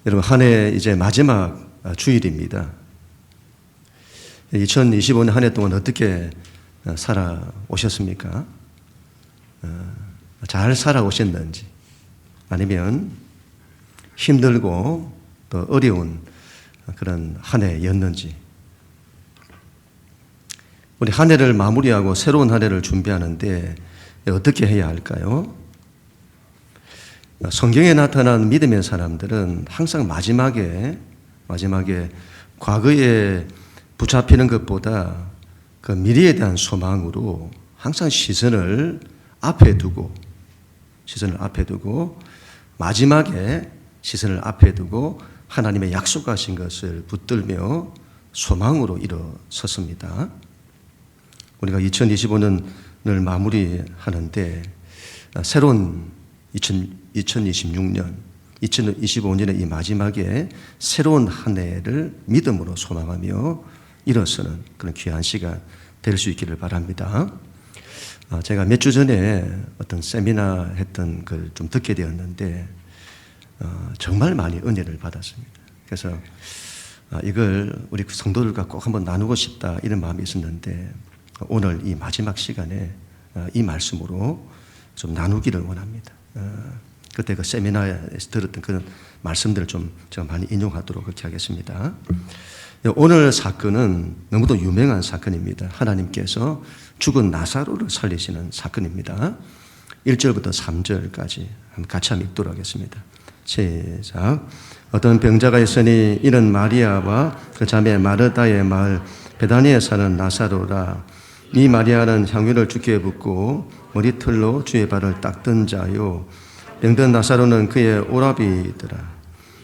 여러분, 한 해 이제 마지막 주일입니다. 2025년 한 해 동안 어떻게 살아오셨습니까? 잘 살아오셨는지, 아니면 힘들고 또 어려운 그런 한 해였는지. 우리 한 해를 마무리하고 새로운 한 해를 준비하는데 어떻게 해야 할까요? 성경에 나타난 믿음의 사람들은 항상 마지막에 과거에 붙잡히는 것보다 그 미래에 대한 소망으로 항상 시선을 앞에 두고 마지막에 시선을 앞에 두고 하나님의 약속하신 것을 붙들며 소망으로 일어섰습니다. 우리가 2025년을 마무리하는데 새로운 2026년, 2025년의 이 마지막에 새로운 한 해를 믿음으로 소망하며 일어서는 그런 귀한 시간 될 수 있기를 바랍니다. 제가 몇 주 전에 어떤 세미나 했던 걸 좀 듣게 되었는데 정말 많이 은혜를 받았습니다. 그래서 이걸 우리 성도들과 꼭 한번 나누고 싶다 이런 마음이 있었는데 오늘 이 마지막 시간에 이 말씀으로 좀 나누기를 원합니다. 그때 그 세미나에서 들었던 그런 말씀들을 좀 제가 많이 인용하도록 그렇게 하겠습니다. 오늘 사건은 너무도 유명한 사건입니다. 하나님께서 죽은 나사로를 살리시는 사건입니다. 1절부터 3절까지 같이 한번 읽도록 하겠습니다. 시작. 어떤 병자가 있으니 이는 마리아와 그 자매 마르다의 마을 베다니에 사는 나사로라. 이 마리아는 향유를 주께 붓고 머리털로 주의 발을 닦던 자요, 병든 나사로는 그의 오라비더라.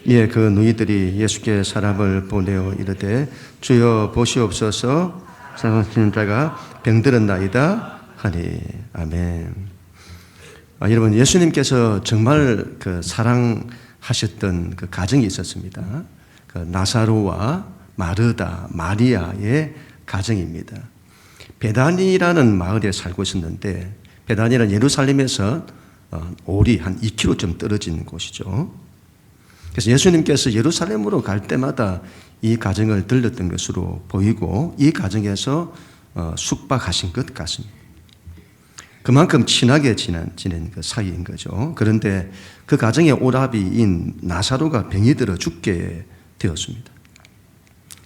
이에 그 누이들이 예수께 사람을 보내어 이르되 주여 보시옵소서, 사랑하시는 자가 병들었나이다 하니. 아멘. 여러분, 예수님께서 정말 그 사랑하셨던 그 가정이 있었습니다. 그 나사로와 마르다, 마리아의 가정입니다. 베다니라는 마을에 살고 있었는데, 베다니는 예루살렘에서 오리 한 2km쯤 떨어진 곳이죠. 그래서 예수님께서 예루살렘으로 갈 때마다 이 가정을 들렸던 것으로 보이고 이 가정에서 숙박하신 것 같습니다. 그만큼 친하게 지낸 그 사이인 거죠. 그런데 그 가정의 오라비인 나사로가 병이 들어 죽게 되었습니다.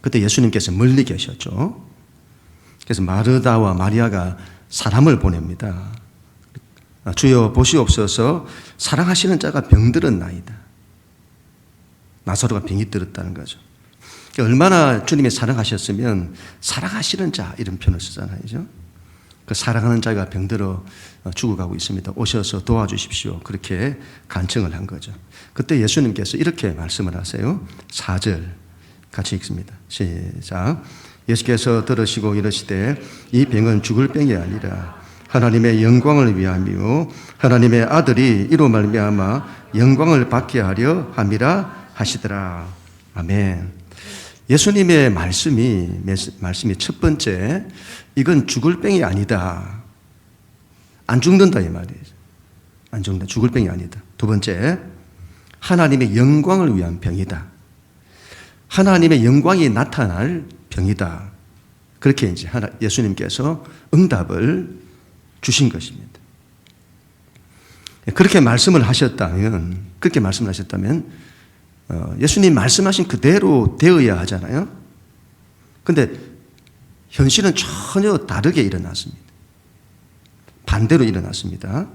그때 예수님께서 멀리 계셨죠. 그래서 마르다와 마리아가 사람을 보냅니다. 주여 보시옵소서, 사랑하시는 자가 병들었나이다. 나사로가 병이 들었다는 거죠. 얼마나 주님이 사랑하셨으면 사랑하시는 자 이런 표현을 쓰잖아요. 그 사랑하는 자가 병들어 죽어가고 있습니다. 오셔서 도와주십시오. 그렇게 간청을 한 거죠. 그때 예수님께서 이렇게 말씀을 하세요. 4절 같이 읽습니다. 시작. 예수께서 들으시고 이르시되 이 병은 죽을 병이 아니라 하나님의 영광을 위함이요 하나님의 아들이 이로 말미암아 영광을 받게 하려 함이라 하시더라. 아멘. 예수님의 말씀이 첫 번째, 이건 죽을 병이 아니다. 안 죽는다 이 말이에요. 안 죽는다. 죽을 병이 아니다. 두 번째, 하나님의 영광을 위한 병이다. 하나님의 영광이 나타날 병이다. 그렇게 이제 예수님께서 응답을 주신 것입니다. 그렇게 말씀을 하셨다면 예수님 말씀하신 그대로 되어야 하잖아요. 그런데 현실은 전혀 다르게 일어났습니다. 반대로 일어났습니다.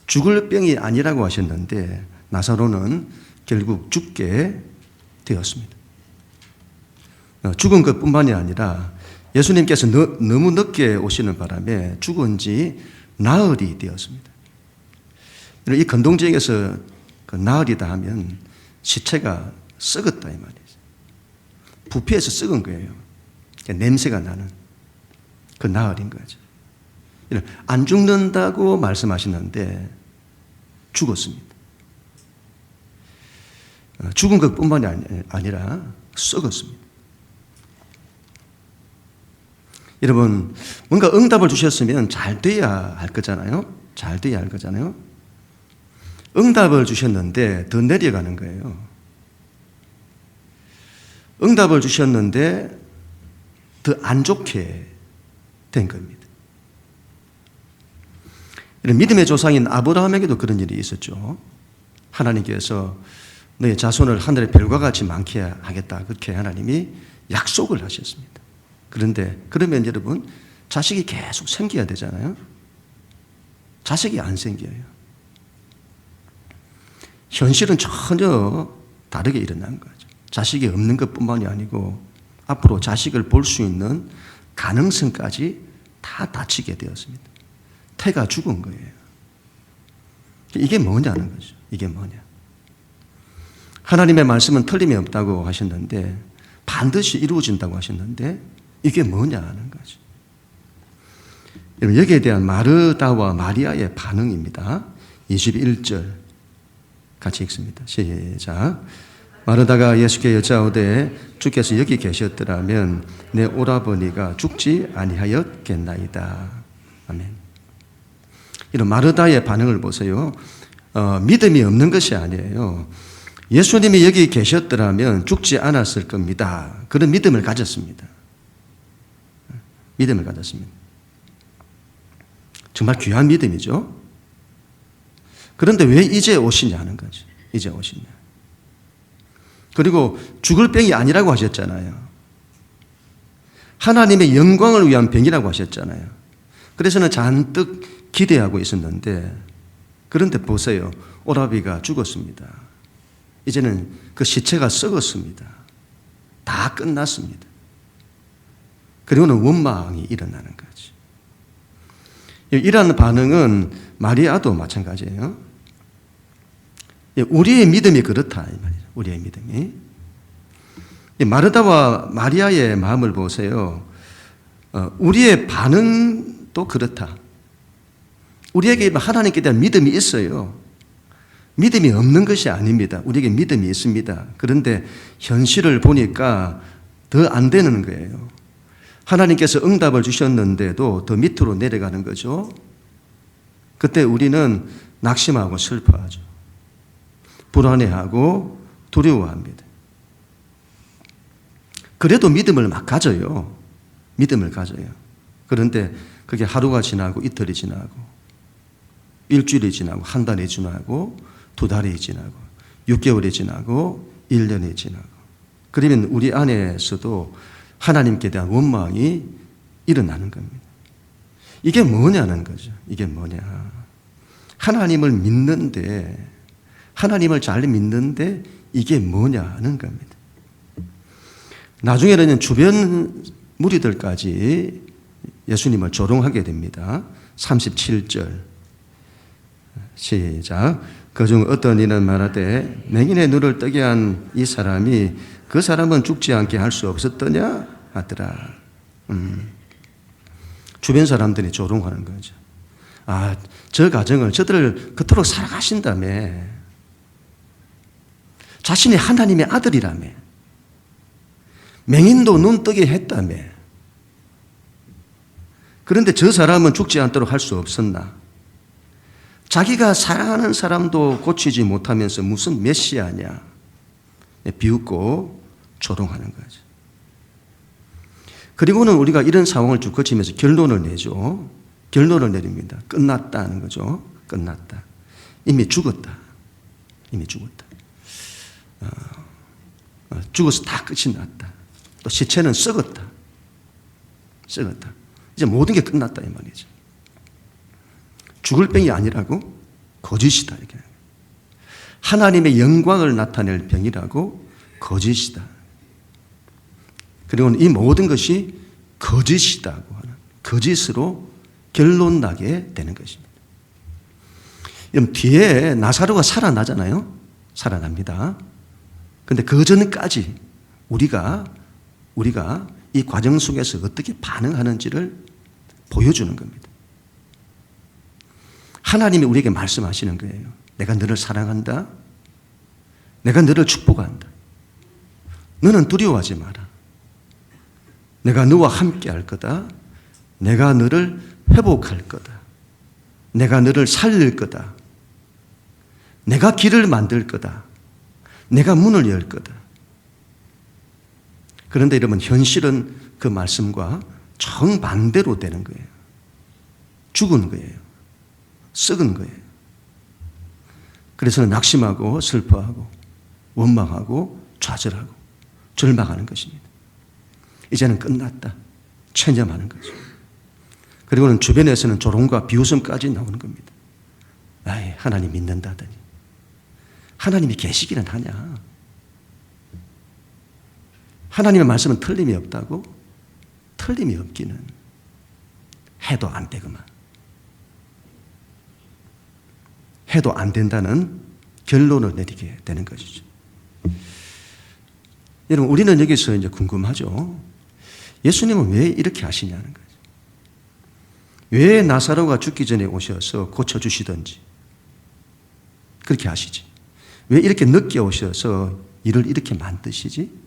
죽을 병이 아니라고 하셨는데 나사로는 결국 죽게 되었습니다. 죽은 것뿐만이 아니라 예수님께서 너무 늦게 오시는 바람에 죽은 지 나흘이 되었습니다. 이 근동지역에서 그 나흘이다 하면 시체가 썩었다 이 말이에요. 부패해서 썩은 거예요. 냄새가 나는 그 나흘인 거죠. 안 죽는다고 말씀하시는데 죽었습니다. 죽은 것뿐만이 아니라 썩었습니다. 여러분, 뭔가 응답을 주셨으면 잘 돼야 할 거잖아요. 잘 돼야 할 거잖아요. 응답을 주셨는데 더 내려가는 거예요. 응답을 주셨는데 더 안 좋게 된 겁니다. 믿음의 조상인 아브라함에게도 그런 일이 있었죠. 하나님께서 너의 자손을 하늘의 별과 같이 많게 하겠다. 그렇게 하나님이 약속을 하셨습니다. 그런데 그러면 여러분 자식이 계속 생겨야 되잖아요. 자식이 안 생겨요. 현실은 전혀 다르게 일어난 거죠. 자식이 없는 것뿐만이 아니고 앞으로 자식을 볼 수 있는 가능성까지 다 닫히게 되었습니다. 태가 죽은 거예요. 이게 뭐냐는 거죠. 이게 뭐냐. 하나님의 말씀은 틀림이 없다고 하셨는데 반드시 이루어진다고 하셨는데 이게 뭐냐는 거죠. 여기에 대한 마르다와 마리아의 반응입니다. 21절 같이 읽습니다. 시작. 마르다가 예수께 여짜오되 주께서 여기 계셨더라면 내 오라버니가 죽지 아니하였겠나이다. 아멘. 이런 마르다의 반응을 보세요. 믿음이 없는 것이 아니에요. 예수님이 여기 계셨더라면 죽지 않았을 겁니다. 그런 믿음을 가졌습니다. 믿음을 가졌습니다. 정말 귀한 믿음이죠. 그런데 왜 이제 오시냐는 거죠. 이제 오시냐. 그리고 죽을 병이 아니라고 하셨잖아요. 하나님의 영광을 위한 병이라고 하셨잖아요. 그래서는 잔뜩 기대하고 있었는데 그런데 보세요. 오라비가 죽었습니다. 이제는 그 시체가 썩었습니다. 다 끝났습니다. 그리고는 원망이 일어나는 거죠. 이러한 반응은 마리아도 마찬가지예요. 우리의 믿음이 그렇다 이 말이죠. 우리의 믿음이. 마르다와 마리아의 마음을 보세요. 우리의 반응도 그렇다. 우리에게 하나님께 대한 믿음이 있어요. 믿음이 없는 것이 아닙니다. 우리에게 믿음이 있습니다. 그런데 현실을 보니까 더 안 되는 거예요. 하나님께서 응답을 주셨는데도 더 밑으로 내려가는 거죠. 그때 우리는 낙심하고 슬퍼하죠. 불안해하고 두려워합니다. 그래도 믿음을 막 가져요. 믿음을 가져요. 그런데 그게 하루가 지나고 이틀이 지나고 일주일이 지나고 한 달이 지나고 두 달이 지나고 6개월이 지나고 1년이 지나고 그러면 우리 안에서도 하나님께 대한 원망이 일어나는 겁니다. 이게 뭐냐는 거죠. 이게 뭐냐. 하나님을 믿는데 하나님을 잘 믿는데 이게 뭐냐는 겁니다. 나중에는 주변 무리들까지 예수님을 조롱하게 됩니다. 37절 시작. 그중 어떤 이는 말하되 맹인의 눈을 뜨게 한 이 사람이 그 사람은 죽지 않게 할 수 없었더냐 하더라. 주변 사람들이 조롱하는 거죠. 아, 저 가정을 저들을 그토록 살아가신다며. 자신이 하나님의 아들이라며. 맹인도 눈 뜨게 했다며. 그런데 저 사람은 죽지 않도록 할 수 없었나? 자기가 사랑하는 사람도 고치지 못하면서 무슨 메시아냐? 비웃고 조롱하는 거죠. 그리고는 우리가 이런 상황을 쭉 거치면서 결론을 내죠. 결론을 내립니다. 끝났다는 거죠. 끝났다. 이미 죽었다. 이미 죽었다. 죽어서 다 끝이 났다. 또 시체는 썩었다. 썩었다. 이제 모든 게 끝났다 이 말이죠. 죽을 병이 아니라고 거짓이다 이렇게. 하나님의 영광을 나타낼 병이라고 거짓이다. 그리고 이 모든 것이 거짓이다고 하는 거짓으로 결론 나게 되는 것입니다. 그럼 뒤에 나사로가 살아나잖아요. 살아납니다. 그런데 그 전까지 우리가 이 과정 속에서 어떻게 반응하는지를 보여주는 겁니다. 하나님이 우리에게 말씀하시는 거예요. 내가 너를 사랑한다. 내가 너를 축복한다. 너는 두려워하지 마라. 내가 너와 함께 할 거다. 내가 너를 회복할 거다. 내가 너를 살릴 거다. 내가 길을 만들 거다. 내가 문을 열 거다. 그런데 여러분, 현실은 그 말씀과 정반대로 되는 거예요. 죽은 거예요. 썩은 거예요. 그래서 낙심하고 슬퍼하고 원망하고 좌절하고 절망하는 것입니다. 이제는 끝났다. 체념하는 거죠. 그리고는 주변에서는 조롱과 비웃음까지 나오는 겁니다. 아이, 하나님 믿는다더니. 하나님이 계시기는 하냐? 하나님의 말씀은 틀림이 없다고? 틀림이 없기는 해도 안 되구만. 해도 안 된다는 결론을 내리게 되는 것이죠. 여러분, 우리는 여기서 이제 궁금하죠. 예수님은 왜 이렇게 하시냐는 거죠. 왜 나사로가 죽기 전에 오셔서 고쳐주시든지 그렇게 하시지? 왜 이렇게 늦게 오셔서 일을 이렇게 만드시지?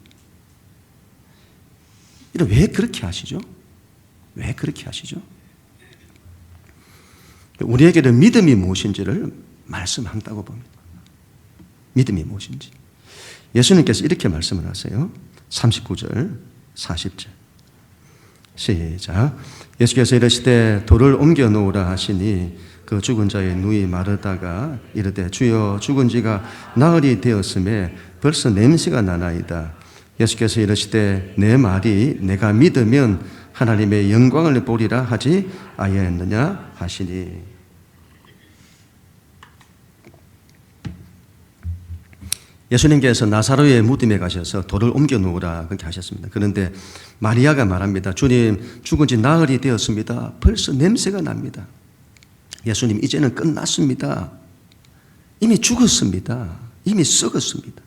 왜 그렇게 하시죠? 왜 그렇게 하시죠? 우리에게는 믿음이 무엇인지를 말씀한다고 봅니다. 믿음이 무엇인지. 예수님께서 이렇게 말씀을 하세요. 39절, 40절. 시작. 예수께서 이르시되 돌을 옮겨 놓으라 하시니 그 죽은 자의 누이 마르다가 이르되 주여 죽은 지가 나흘이 되었음에 벌써 냄새가 나나이다. 예수께서 이르시되 내 말이 내가 믿으면 하나님의 영광을 보리라 하지 아니하였느냐 하시니. 예수님께서 나사로의 무덤에 가셔서 돌을 옮겨 놓으라 그렇게 하셨습니다. 그런데 마리아가 말합니다. 주님, 죽은 지 나흘이 되었습니다. 벌써 냄새가 납니다. 예수님, 이제는 끝났습니다. 이미 죽었습니다. 이미 썩었습니다.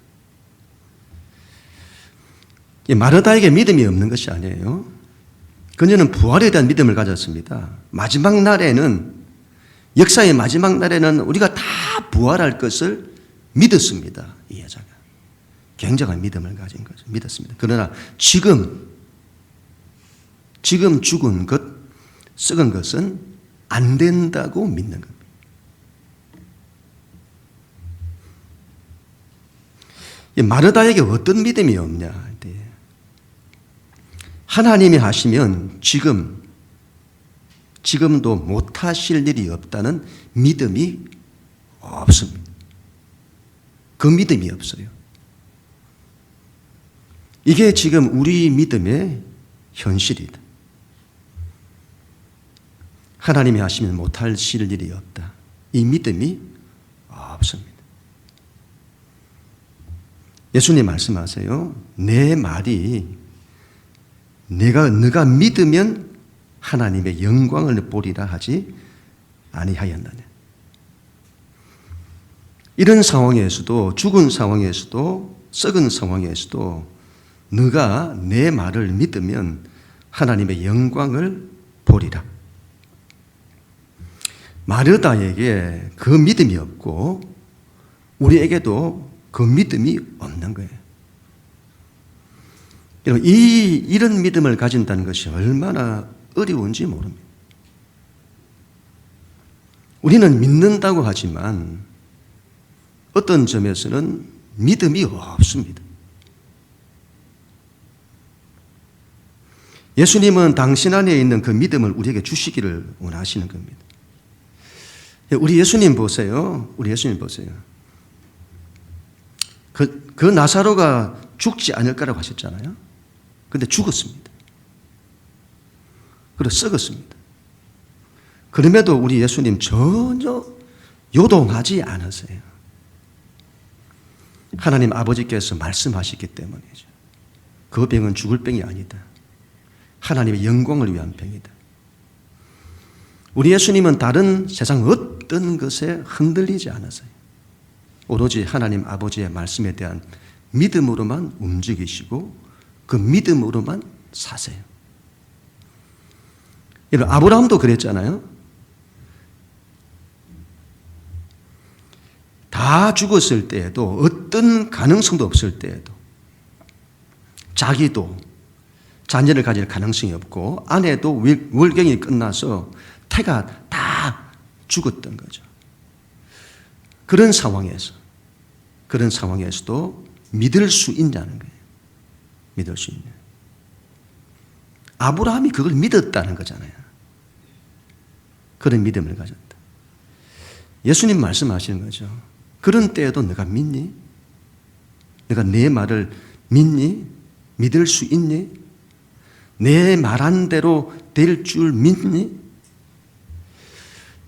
마르다에게 믿음이 없는 것이 아니에요. 그녀는 부활에 대한 믿음을 가졌습니다. 마지막 날에는, 역사의 마지막 날에는 우리가 다 부활할 것을 믿었습니다. 이 여자가 굉장한 믿음을 가진 거죠. 믿었습니다. 그러나 지금 죽은 것, 썩은 것은 안 된다고 믿는 겁니다. 마르다에게 어떤 믿음이 없냐? 하나님이 하시면 지금도 못하실 일이 없다는 믿음이 없습니다. 그 믿음이 없어요. 이게 지금 우리 믿음의 현실이다. 하나님이 하시면 못하실 일이 없다. 이 믿음이 없습니다. 예수님 말씀하세요. 내 말이 네가 믿으면 하나님의 영광을 보리라 하지 아니하였느냐. 이런 상황에서도, 죽은 상황에서도, 썩은 상황에서도 네가 내 말을 믿으면 하나님의 영광을 보리라. 마르다에게 그 믿음이 없고 우리에게도 그 믿음이 없는 거예요. 이런 믿음을 가진다는 것이 얼마나 어려운지 모릅니다. 우리는 믿는다고 하지만 어떤 점에서는 믿음이 없습니다. 예수님은 당신 안에 있는 그 믿음을 우리에게 주시기를 원하시는 겁니다. 우리 예수님 보세요. 우리 예수님 보세요. 그 나사로가 죽지 않을 거라고 하셨잖아요. 근데 죽었습니다. 그리고 썩었습니다. 그럼에도 우리 예수님 전혀 요동하지 않으세요. 하나님 아버지께서 말씀하셨기 때문이죠. 그 병은 죽을 병이 아니다. 하나님의 영광을 위한 병이다. 우리 예수님은 다른 세상 어떤 것에 흔들리지 않으세요. 오로지 하나님 아버지의 말씀에 대한 믿음으로만 움직이시고 그 믿음으로만 사세요. 여러분, 아브라함도 그랬잖아요. 다 죽었을 때에도, 어떤 가능성도 없을 때에도, 자기도 자녀를 가질 가능성이 없고 아내도 월경이 끝나서 태가 다 죽었던 거죠. 그런 상황에서도 믿을 수 있냐는 거예요. 믿을 수 있냐. 아브라함이 그걸 믿었다는 거잖아요. 그런 믿음을 가졌다. 예수님 말씀하시는 거죠. 그런 때에도 내가 믿니? 내가 내 말을 믿니? 믿을 수 있니? 내 말한 대로 될 줄 믿니?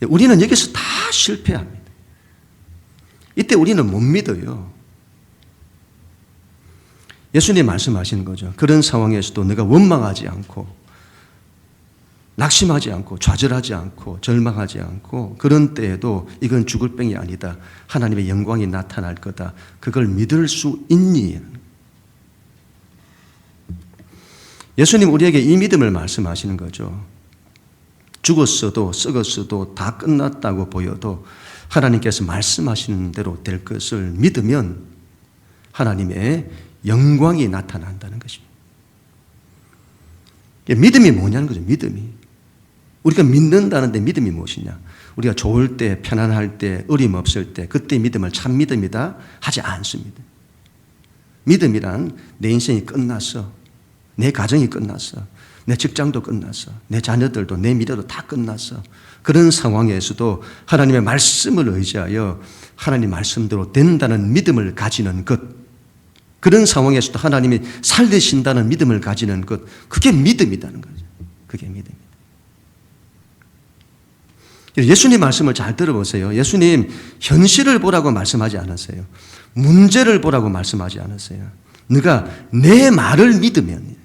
우리는 여기서 다 실패합니다. 이때 우리는 못 믿어요. 예수님 말씀하시는 거죠. 그런 상황에서도 내가 원망하지 않고 낙심하지 않고 좌절하지 않고 절망하지 않고 그런 때에도 이건 죽을 병이 아니다. 하나님의 영광이 나타날 거다. 그걸 믿을 수 있니? 예수님 우리에게 이 믿음을 말씀하시는 거죠. 죽었어도 썩었어도 다 끝났다고 보여도 하나님께서 말씀하시는 대로 될 것을 믿으면 하나님의 영광이 나타난다는 것입니다. 믿음이 뭐냐는 거죠. 믿음이. 우리가 믿는다는데 믿음이 무엇이냐? 우리가 좋을 때, 편안할 때, 어림없을 때 그때 믿음을 참 믿음이다 하지 않습니다. 믿음이란 내 인생이 끝났어. 내 가정이 끝났어. 내 직장도 끝났어. 내 자녀들도 내 미래도 다 끝났어. 그런 상황에서도 하나님의 말씀을 의지하여 하나님 말씀대로 된다는 믿음을 가지는 것, 그런 상황에서도 하나님이 살리신다는 믿음을 가지는 것, 그게 믿음이라는 거죠. 그게 믿음입니다. 예수님 말씀을 잘 들어보세요. 예수님 현실을 보라고 말씀하지 않았어요. 문제를 보라고 말씀하지 않았어요. 네가 내 말을 믿으면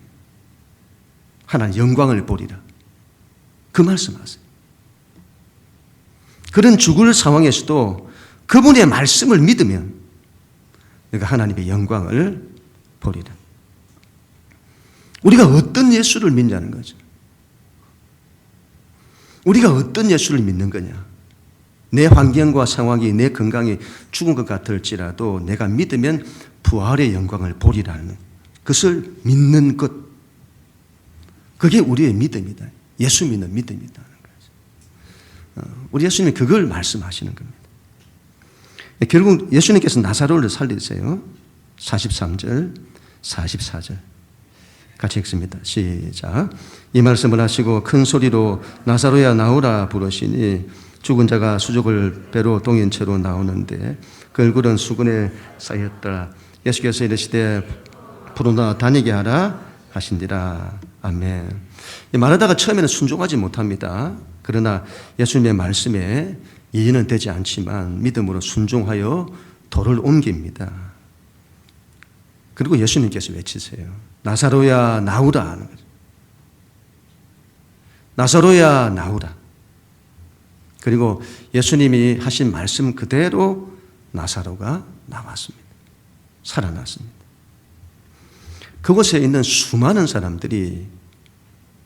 하나님 영광을 보리라. 그 말씀하세요. 그런 죽을 상황에서도 그분의 말씀을 믿으면 내가 하나님의 영광을 보리라. 우리가 어떤 예수를 믿냐는 거죠. 우리가 어떤 예수를 믿는 거냐. 내 환경과 상황이 내 건강이 죽은 것 같을지라도 내가 믿으면 부활의 영광을 보리라는 그것을 믿는 것. 그게 우리의 믿음이다. 예수 믿는 믿음이다. 우리 예수님이 그걸 말씀하시는 겁니다. 결국 예수님께서 나사로를 살리세요. 43절, 44절. 같이 읽습니다. 시작. 이 말씀을 하시고 큰 소리로 나사로야 나오라 부르시니 죽은 자가 수족을 배로 동인 채로 나오는데 그 얼굴은 수건에 쌓였더라. 예수께서 이르시되 부르나 다니게 하라 하신디라. 아멘. 말하다가 처음에는 순종하지 못합니다. 그러나 예수님의 말씀에 이해는 되지 않지만 믿음으로 순종하여 돌을 옮깁니다. 그리고 예수님께서 외치세요. 나사로야 나오라 하는 거죠. 나사로야 나오라. 그리고 예수님이 하신 말씀 그대로 나사로가 나왔습니다. 살아났습니다. 그곳에 있는 수많은 사람들이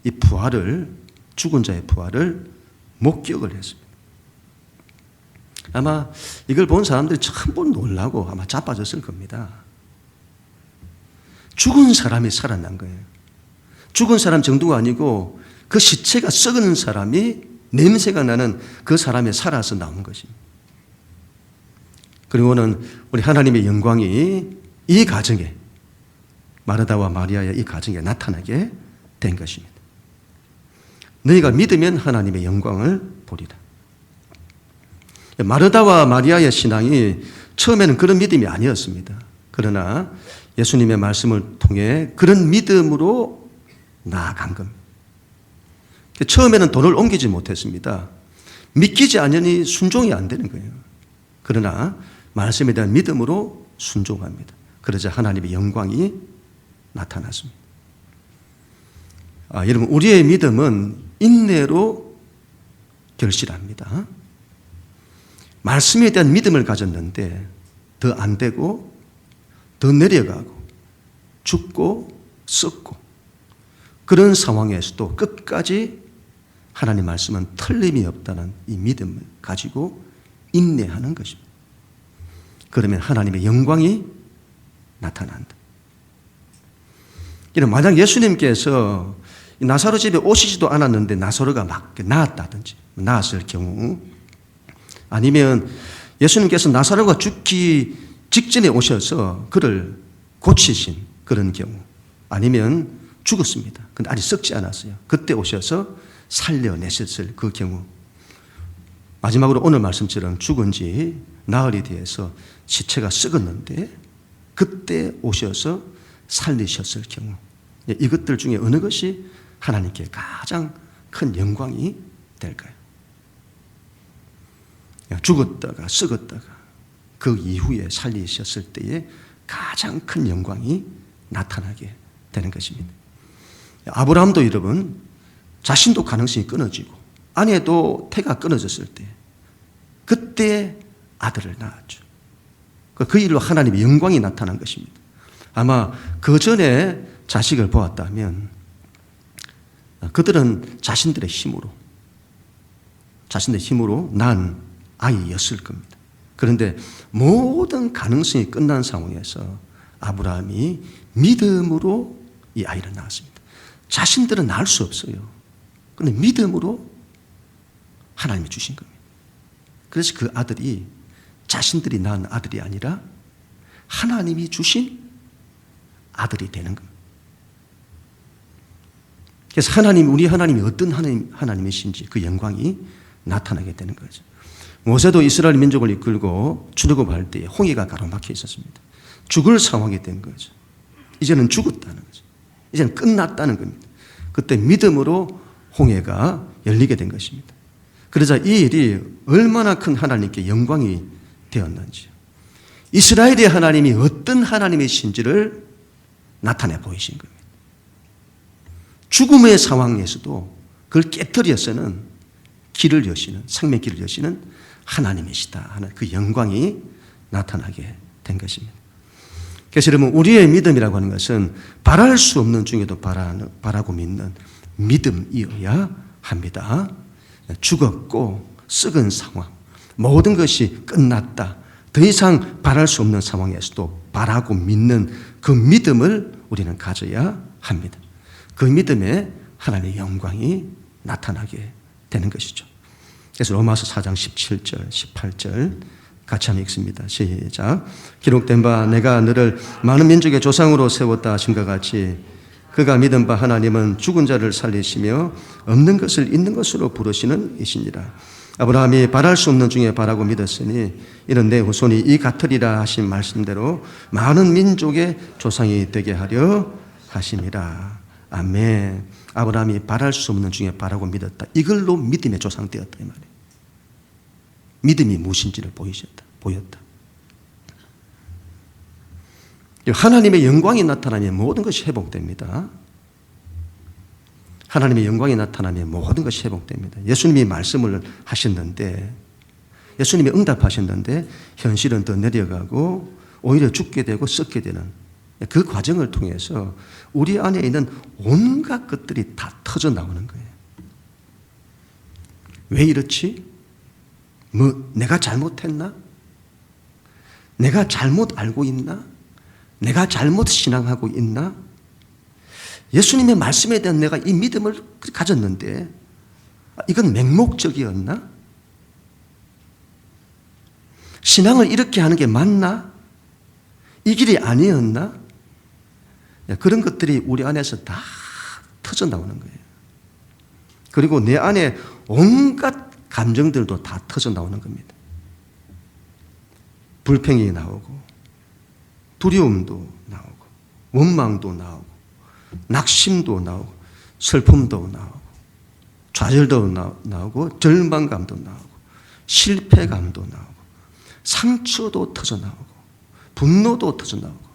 이 부활을, 죽은 자의 부활을 목격을 했습니다. 아마 이걸 본 사람들이 전부 놀라고 아마 자빠졌을 겁니다. 죽은 사람이 살아난 거예요. 죽은 사람 정도가 아니고 그 시체가 썩은 사람이 냄새가 나는 그 사람이 살아서 나온 것입니다. 그리고는 우리 하나님의 영광이 이 가정에, 마르다와 마리아의 이 가정에 나타나게 된 것입니다. 너희가 믿으면 하나님의 영광을 보리라. 마르다와 마리아의 신앙이 처음에는 그런 믿음이 아니었습니다. 그러나 예수님의 말씀을 통해 그런 믿음으로 나아간 겁니다. 처음에는 돌을 옮기지 못했습니다. 믿기지 않으니 순종이 안 되는 거예요. 그러나 말씀에 대한 믿음으로 순종합니다. 그러자 하나님의 영광이 나타났습니다. 여러분, 우리의 믿음은 인내로 결실합니다. 말씀에 대한 믿음을 가졌는데 더 안 되고 더 내려가고 죽고 썩고 그런 상황에서도 끝까지 하나님 말씀은 틀림이 없다는 이 믿음을 가지고 인내하는 것입니다. 그러면 하나님의 영광이 나타난다. 만약 예수님께서 나사로 집에 오시지도 않았는데 나사로가 막 나았다든지 나았을 경우, 아니면 예수님께서 나사로가 죽기 직전에 오셔서 그를 고치신 그런 경우, 아니면 죽었습니다. 근데 아직 썩지 않았어요. 그때 오셔서 살려내셨을 그 경우, 마지막으로 오늘 말씀처럼 죽은 지 나흘이 되어서 시체가 썩었는데 그때 오셔서 살리셨을 경우, 이것들 중에 어느 것이 하나님께 가장 큰 영광이 될까요? 죽었다가 썩었다가 그 이후에 살리셨을 때에 가장 큰 영광이 나타나게 되는 것입니다. 아브라함도 여러분, 자신도 가능성이 끊어지고 아내도 태가 끊어졌을 때 그때 아들을 낳았죠. 그 일로 하나님의 영광이 나타난 것입니다. 아마 그 전에 자식을 보았다면 그들은 자신들의 힘으로 낳은 아이였을 겁니다. 그런데 모든 가능성이 끝난 상황에서 아브라함이 믿음으로 이 아이를 낳았습니다. 자신들은 낳을 수 없어요. 그런데 믿음으로 하나님이 주신 겁니다. 그래서 그 아들이 자신들이 낳은 아들이 아니라 하나님이 주신 아들이 되는 겁니다. 그래서 우리 하나님이 어떤 하나님이신지 그 영광이 나타나게 되는 거죠. 모세도 이스라엘 민족을 이끌고 출애굽할 때 홍해가 가로막혀 있었습니다. 죽을 상황이 된 거죠. 이제는 죽었다는 거죠. 이제는 끝났다는 겁니다. 그때 믿음으로 홍해가 열리게 된 것입니다. 그러자 이 일이 얼마나 큰 하나님께 영광이 되었는지, 이스라엘의 하나님이 어떤 하나님이신지를 나타내 보이신 겁니다. 죽음의 상황에서도 그걸 깨뜨려서는 길을 여시는, 생명길을 여시는 하나님이시다 하는 그 영광이 나타나게 된 것입니다. 그래서 여러분, 우리의 믿음이라고 하는 것은 바랄 수 없는 중에도 바라고 믿는 믿음이어야 합니다. 죽었고 썩은 상황, 모든 것이 끝났다, 더 이상 바랄 수 없는 상황에서도 바라고 믿는 그 믿음을 우리는 가져야 합니다. 그 믿음에 하나님의 영광이 나타나게 되는 것이죠. 그래서 로마서 4장 17절, 18절 같이 한번 읽습니다. 시작. 기록된 바 내가 너를 많은 민족의 조상으로 세웠다 하심과 같이 그가 믿은 바 하나님은 죽은 자를 살리시며 없는 것을 있는 것으로 부르시는 이시니라. 아브라함이 바랄 수 없는 중에 바라고 믿었으니 이런 내 후손이 이 같으리라 하신 말씀대로 많은 민족의 조상이 되게 하려 하심이라. 아멘. 아브라함이 바랄 수 없는 중에 바라고 믿었다. 이걸로 믿음의 조상 되었다 이 말이에요. 믿음이 무엇인지를 보였다. 하나님의 영광이 나타나면 모든 것이 회복됩니다. 하나님의 영광이 나타나면 모든 것이 회복됩니다. 예수님이 말씀을 하셨는데, 예수님이 응답하셨는데 현실은 더 내려가고 오히려 죽게 되고 썩게 되는 그 과정을 통해서 우리 안에 있는 온갖 것들이 다 터져 나오는 거예요. 왜 이렇지? 내가 잘못했나? 내가 잘못 알고 있나? 내가 잘못 신앙하고 있나? 예수님의 말씀에 대한 내가 이 믿음을 가졌는데 이건 맹목적이었나? 신앙을 이렇게 하는 게 맞나? 이 길이 아니었나? 그런 것들이 우리 안에서 다 터져 나오는 거예요. 그리고 내 안에 온갖 감정들도 다 터져 나오는 겁니다. 불평이 나오고, 두려움도 나오고, 원망도 나오고, 낙심도 나오고, 슬픔도 나오고, 좌절도 나오고, 절망감도 나오고, 실패감도 나오고, 상처도 터져 나오고, 분노도 터져 나오고,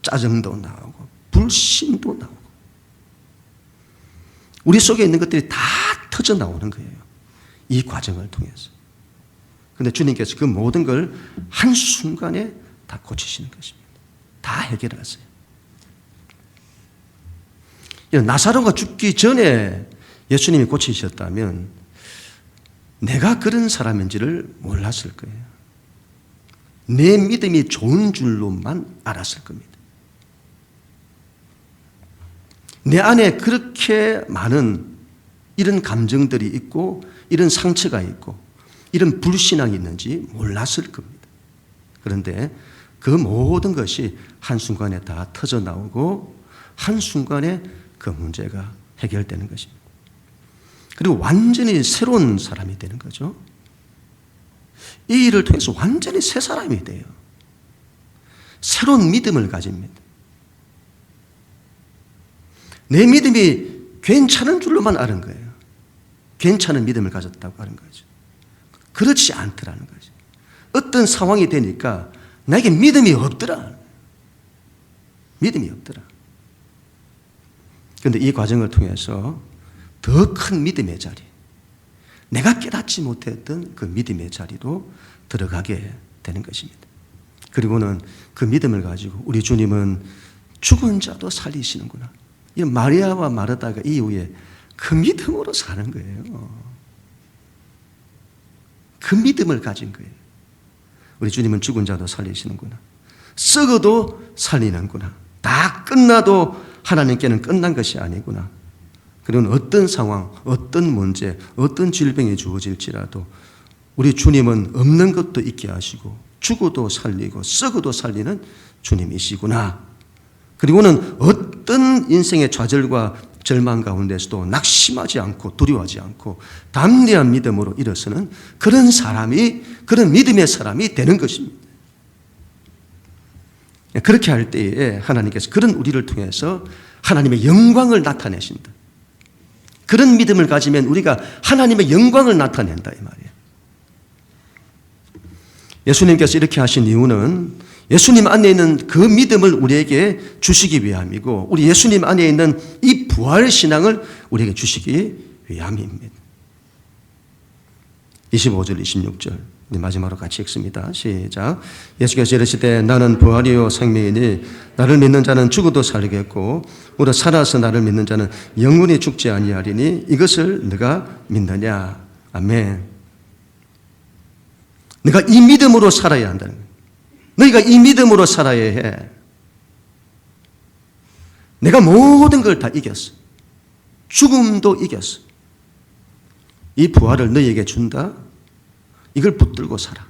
짜증도 나오고, 불신도 나오고, 우리 속에 있는 것들이 다 터져 나오는 거예요. 이 과정을 통해서. 그런데 주님께서 그 모든 걸 한순간에 다 고치시는 것입니다. 다 해결하세요. 나사로가 죽기 전에 예수님이 고치셨다면 내가 그런 사람인지를 몰랐을 거예요. 내 믿음이 좋은 줄로만 알았을 겁니다. 내 안에 그렇게 많은 이런 감정들이 있고 이런 상처가 있고 이런 불신앙이 있는지 몰랐을 겁니다. 그런데 그 모든 것이 한순간에 다 터져 나오고 한순간에 그 문제가 해결되는 것입니다. 그리고 완전히 새로운 사람이 되는 거죠. 이 일을 통해서 완전히 새 사람이 돼요. 새로운 믿음을 가집니다. 내 믿음이 괜찮은 줄로만 아는 거예요. 괜찮은 믿음을 가졌다고 하는 거죠. 그렇지 않더라는 거죠. 어떤 상황이 되니까 나에게 믿음이 없더라. 믿음이 없더라. 그런데 이 과정을 통해서 더 큰 믿음의 자리, 내가 깨닫지 못했던 그 믿음의 자리로 들어가게 되는 것입니다. 그리고는 그 믿음을 가지고 우리 주님은 죽은 자도 살리시는구나. 이 마리아와 마르다가 이후에 그 믿음으로 사는 거예요. 그 믿음을 가진 거예요. 우리 주님은 죽은 자도 살리시는구나. 썩어도 살리는구나. 다 끝나도 하나님께는 끝난 것이 아니구나. 그리고 어떤 상황, 어떤 문제, 어떤 질병이 주어질지라도 우리 주님은 없는 것도 있게 하시고 죽어도 살리고 썩어도 살리는 주님이시구나. 그리고는 어떤 인생의 좌절과 절망 가운데서도 낙심하지 않고 두려워하지 않고 담대한 믿음으로 일어서는 그런 사람이, 그런 믿음의 사람이 되는 것입니다. 그렇게 할 때에 하나님께서 그런 우리를 통해서 하나님의 영광을 나타내신다. 그런 믿음을 가지면 우리가 하나님의 영광을 나타낸다 이 말이에요. 예수님께서 이렇게 하신 이유는 예수님 안에 있는 그 믿음을 우리에게 주시기 위함이고 우리 예수님 안에 있는 이 부활 신앙을 우리에게 주시기 위함입니다. 25절 26절 우리 마지막으로 같이 읽습니다. 시작. 예수께서 이르시되 나는 부활이요 생명이니 나를 믿는 자는 죽어도 살리겠고 오히려 살아서 나를 믿는 자는 영원히 죽지 아니하리니 이것을 너가 믿느냐. 아멘. 네가 이 믿음으로 살아야 한다는 거예요. 너희가 이 믿음으로 살아야 해. 내가 모든 걸 다 이겼어. 죽음도 이겼어. 이 부활을 너희에게 준다. 이걸 붙들고 살아.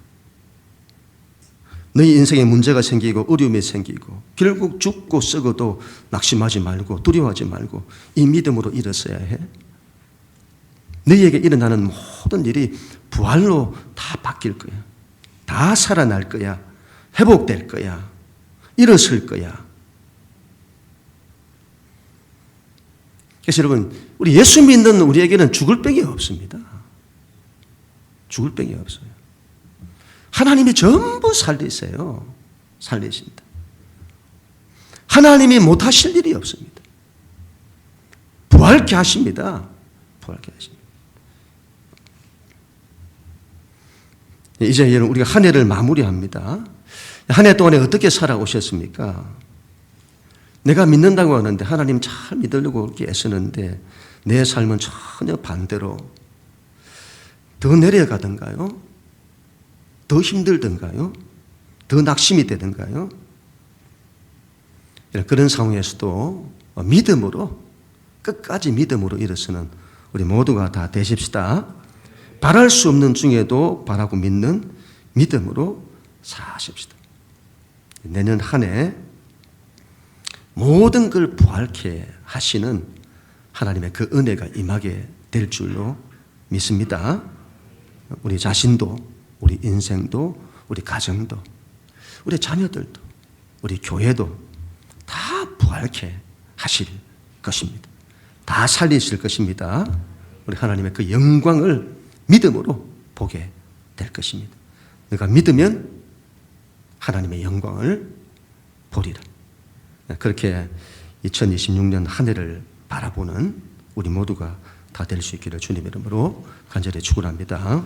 너희 인생에 문제가 생기고 어려움이 생기고 결국 죽고 썩어도 낙심하지 말고 두려워하지 말고 이 믿음으로 일어서야 해. 너희에게 일어나는 모든 일이 부활로 다 바뀔 거야. 다 살아날 거야. 회복될 거야. 일어설 거야. 그래서 여러분, 우리 예수 믿는 우리에게는 죽을 병이 없습니다. 죽을 병이 없어요. 하나님이 전부 살리세요. 살리신다. 하나님이 못하실 일이 없습니다. 부활케 하십니다. 부활케 하십니다. 이제 우리가 한 해를 마무리합니다. 한 해 동안에 어떻게 살아오셨습니까? 내가 믿는다고 하는데 하나님 잘 믿으려고 이렇게 애쓰는데 내 삶은 전혀 반대로 더 내려가던가요? 더 힘들던가요? 더 낙심이 되던가요? 그런 상황에서도 믿음으로 끝까지 믿음으로 일어서는 우리 모두가 다 되십시다. 바랄 수 없는 중에도 바라고 믿는 믿음으로 사십시다. 내년 한 해 모든 걸 부활케 하시는 하나님의 그 은혜가 임하게 될 줄로 믿습니다. 우리 자신도, 우리 인생도, 우리 가정도, 우리 자녀들도, 우리 교회도 다 부활케 하실 것입니다. 다 살리실 것입니다. 우리 하나님의 그 영광을 믿음으로 보게 될 것입니다. 내가 믿으면 하나님의 영광을 보리라. 그렇게 2026년 한 해를 바라보는 우리 모두가 다 될 수 있기를 주님의 이름으로 간절히 축원합니다.